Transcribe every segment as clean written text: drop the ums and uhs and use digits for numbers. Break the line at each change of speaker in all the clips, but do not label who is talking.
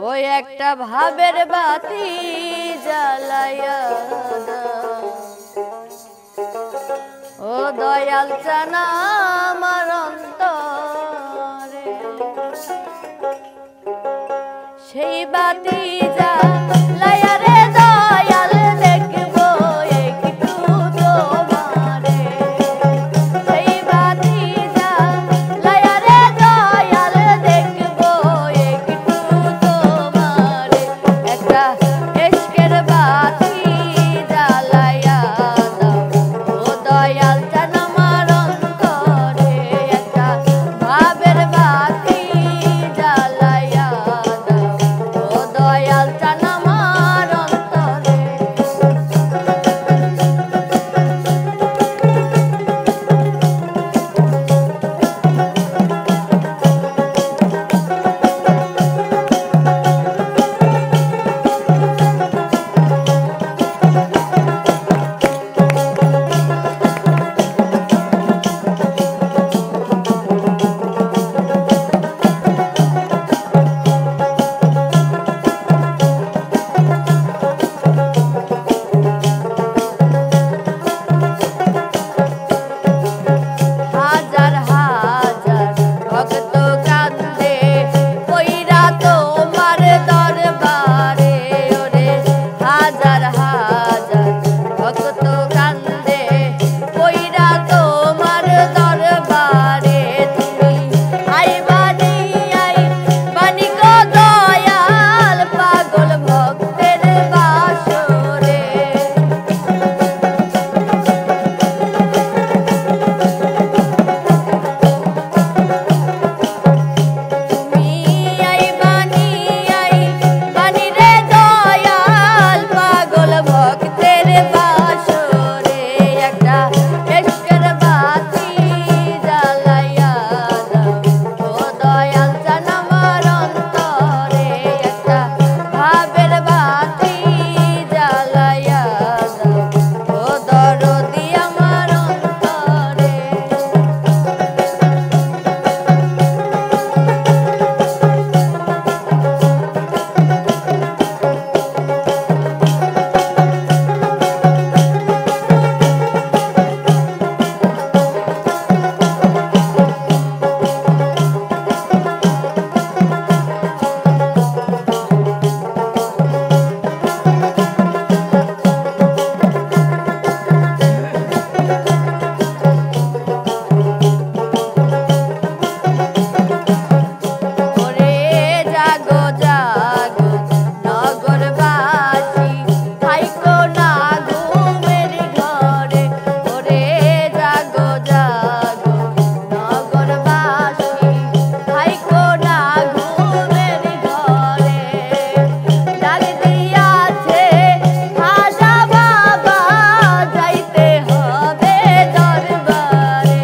ওই একটা ভাবের বাতি জ্বালাইয়া ও দয়াল চানা আমার অন্তরে সেই বাতি জ্বালাইয়া রে দয়াল দেখবো একটু তোমারে সেই বাতি জ্বালাইয়া রে দয়াল দেখবো একটু তোমারে একটা ইশকের বাতি জ্বালাইয়া দাও ও দয়াল চান আমার অন্তরে একটা ভাবের বাতি জ্বালাইয়া দাও ও দয়াল চান আমার অন্তরে হাজার হাজার ভক্ত কান্দে কইরা তোমার দরবারে ওরে হাজার হাজার ভক্ত কান্দে কইরা তোমার দরবারে তুমি আইবানি আইবানি গো দয়াল পাগল ভক্তের বাসরে আইবানি আইবানি রে দয়াল পাগল ভক্তের বাসরে একটা ইশকের বাতি জ্বালাইয়া দাও ও দয়াল চান আমার অন্তরে একটা ভাবের বাতি জ্বালাইয়া দাও ও দরদি আমার অন্তরে ওরে জাগো জাগো নগরবাসী থাইকো না ঘুমের ঘরে ওরে জাগো জাগো নগরবাসী থাইকো না ঘুমের ঘরে ডাক দিয়াছে খাজা বাবা যাইতে হবে দরবারে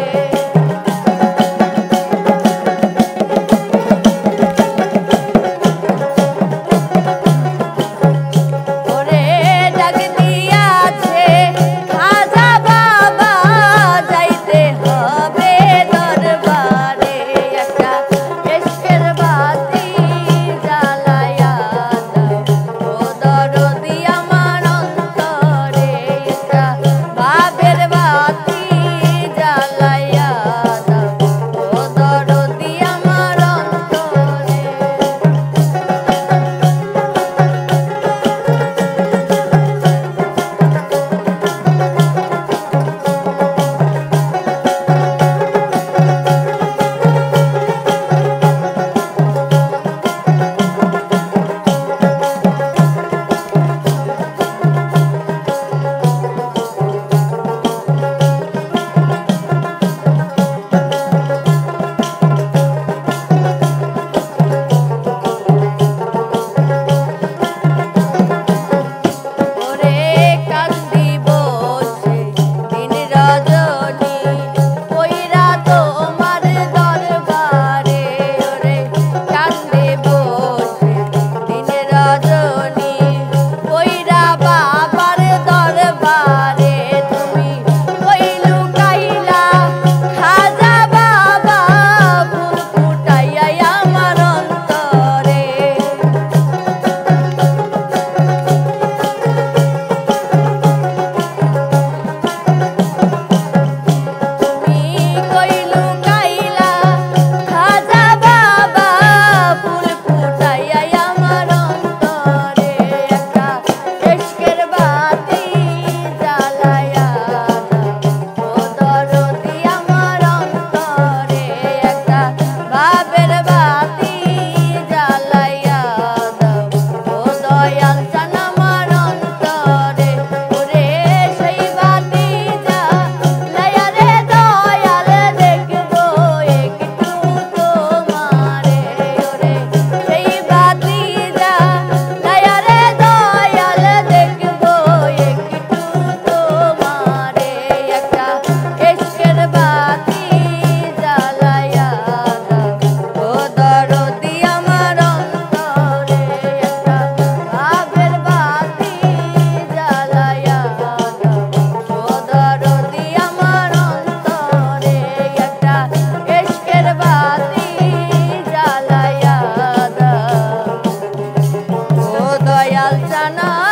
জানা